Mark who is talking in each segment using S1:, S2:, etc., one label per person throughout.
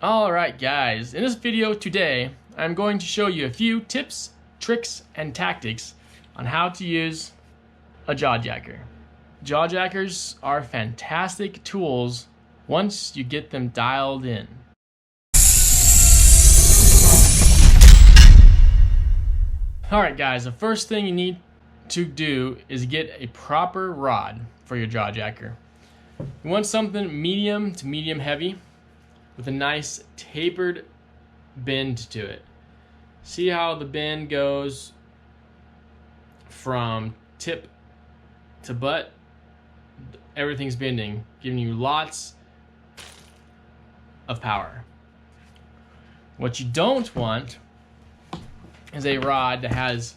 S1: Alright guys, in this video today, I'm going to show you a few tips, tricks, and tactics on how to use a jaw jacker. Jaw jackers are fantastic tools once you get them dialed in. Alright guys, the first thing you need to do is get a proper rod for your jaw jacker. You want something medium to medium heavy with a nice tapered bend to it. See how the bend goes from tip to butt? Everything's bending, giving you lots of power. What you don't want is a rod that has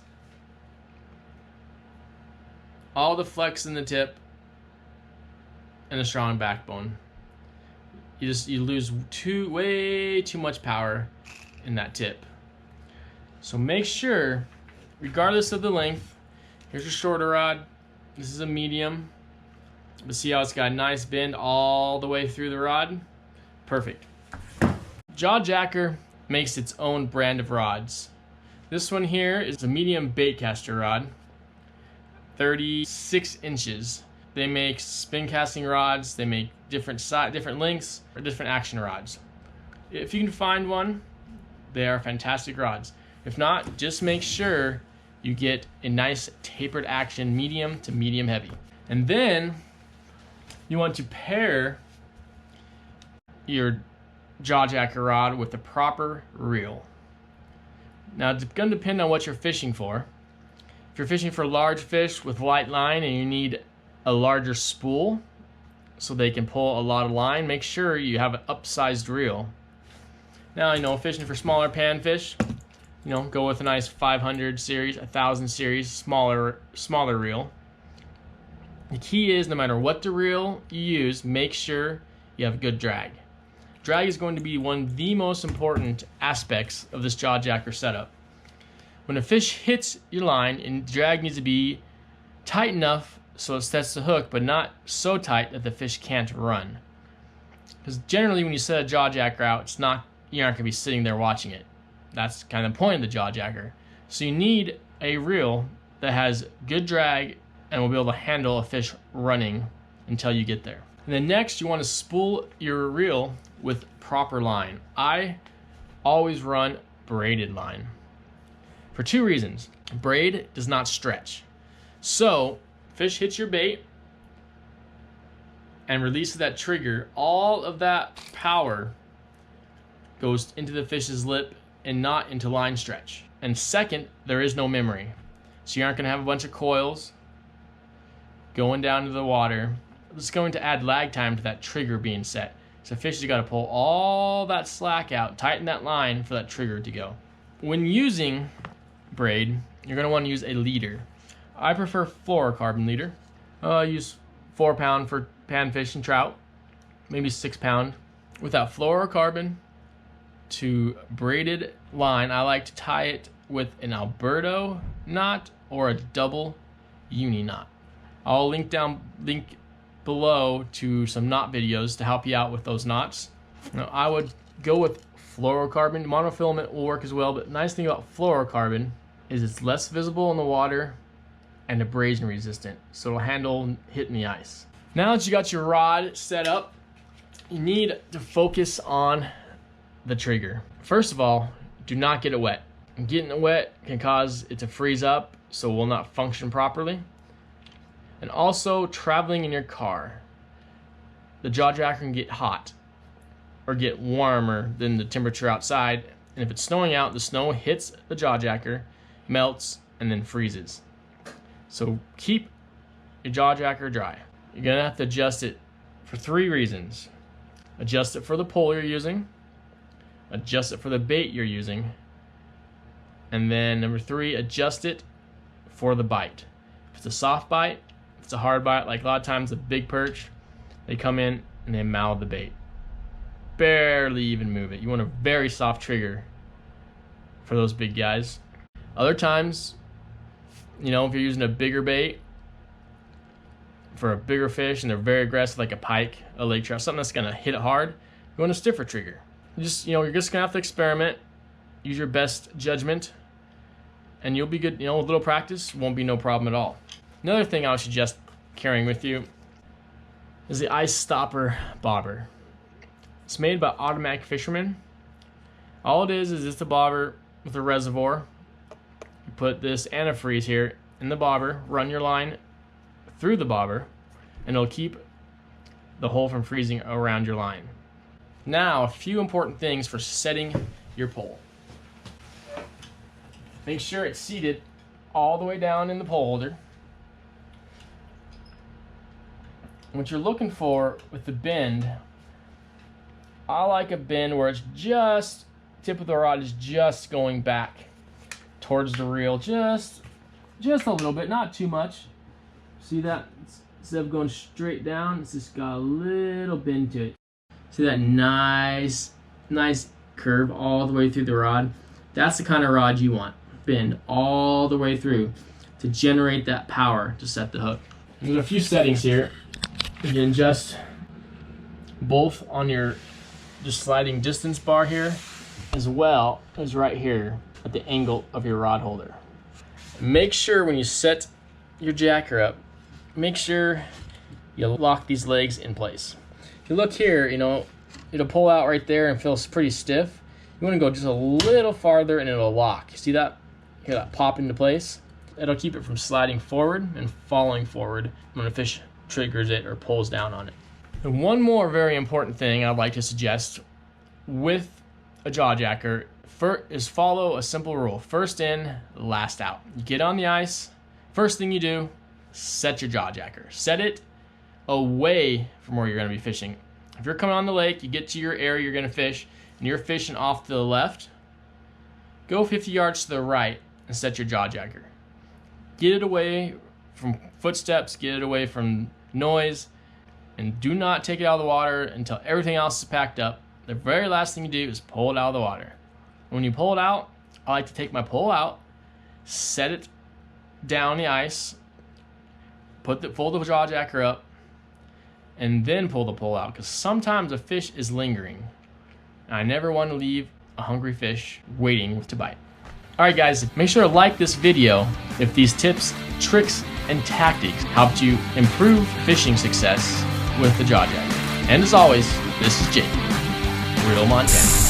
S1: all the flex in the tip and a strong backbone. You lose way too much power in that tip. So make sure, regardless of the length, here's a shorter rod, this is a medium, but see how it's got a nice bend all the way through the rod? Perfect. Jaw jacker makes its own brand of rods. This one here is a medium bait caster rod, 36 inches. They make spin casting rods, they make different lengths, or different action rods. If you can find one, they are fantastic rods. If not, just make sure you get a nice tapered action medium to medium heavy. And then you want to pair your jaw jacker rod with the proper reel. Now it's going to depend on what you're fishing for. If you're fishing for large fish with light line and you need a larger spool so they can pull a lot of line, make sure you have an upsized reel. Now, fishing for smaller panfish, go with a nice 500 series, 1000 series, smaller reel. The key is, no matter what the reel you use, make sure you have good drag. Drag is going to be one of the most important aspects of this jaw jacker setup. When a fish hits your line, and drag needs to be tight enough so it sets the hook, but not so tight that the fish can't run. Because generally when you set a jaw jacker out, you're not going to be sitting there watching it. That's kind of the point of the jaw jacker. So you need a reel that has good drag and will be able to handle a fish running until you get there. And then next, you want to spool your reel with proper line. I always run braided line for two reasons. Braid does not stretch. So fish hits your bait and releases that trigger, all of that power goes into the fish's lip and not into line stretch. And second, there is no memory. So you aren't going to have a bunch of coils going down to the water. It's going to add lag time to that trigger being set. So fish has got to pull all that slack out, tighten that line for that trigger to go. When using braid, you're going to want to use a leader. I prefer fluorocarbon leader. I use 4 pound for panfish and trout, maybe 6 pound. With that fluorocarbon to braided line, I like to tie it with an ALBERTO knot or a double-uni knot. I'll link below to some knot videos to help you out with those knots. Now, I would go with fluorocarbon. Monofilament will work as well, but the nice thing about fluorocarbon is it's less visible in the water and abrasion resistant, so it'll handle hitting the ice. Now that you got your rod set up, you need to focus on the trigger. First of all, do not get it wet. Getting it wet can cause it to freeze up, so it will not function properly. And also, traveling in your car, the jaw jacker can get hot or get warmer than the temperature outside, and if it's snowing out, the snow hits the jaw jacker, melts, and then freezes. So keep your jaw jacker dry. You're gonna have to adjust it for 3 reasons. Adjust it for the pole you're using, adjust it for the bait you're using, and then number 3, adjust it for the bite. If it's a soft bite, if it's a hard bite, like a lot of times the big perch, they come in and they mouth the bait. Barely even move it. You want a very soft trigger for those big guys. Other times, if you're using a bigger bait, for a bigger fish and they're very aggressive, like a pike, a lake trout, something that's going to hit it hard, you want a stiffer trigger. You're just gonna have to experiment, use your best judgment, and you'll be good. With a little practice, won't be no problem at all. Another thing I would suggest carrying with you is the ice stopper bobber. It's made by Automatic Fisherman. All it is just a bobber with a reservoir. You put this antifreeze here in the bobber, run your line through the bobber, and it'll keep the hole from freezing around your line. Now, a few important things for setting your pole. Make sure it's seated all the way down in the pole holder. What you're looking for with the bend, I like a bend where it's just, tip of the rod is just going back towards the reel, just a little bit, not too much. See that? Instead of going straight down, it's just got a little bend to it. See that nice curve all the way through the rod? That's the kind of rod you want. Bend all the way through to generate that power to set the hook. There's a few settings here. You can adjust both on your just sliding distance bar here, as well as right here at the angle of your rod holder. Make sure when you set your jacker up, make sure you lock these legs in place. If you look here, it'll pull out right there and feels pretty stiff. You want to go just a little farther and it'll lock. See that? Hear that pop into place? It'll keep it from sliding forward and falling forward when a fish triggers it or pulls down on it. And one more very important thing I'd like to suggest with a jaw jacker is follow a simple rule. First in, last out. You get on the ice, first thing you do, set your jaw jacker. Set it away from where you're going to be fishing. If you're coming on the lake, you get to your area you're going to fish, and you're fishing off to the left, go 50 yards to the right and set your jaw jacker. Get it away from footsteps, get it away from noise, and do not take it out of the water until everything else is packed up. The very last thing you do is pull it out of the water. When you pull it out, I like to take my pole out, set it down the ice, fold the jaw jacker up, and then pull the pole out, because sometimes a fish is lingering. And I never want to leave a hungry fish waiting to bite. Alright guys, make sure to like this video if these tips, tricks, and tactics helped you improve fishing success with the jaw jacker. And as always, this is Jake, Real Montana.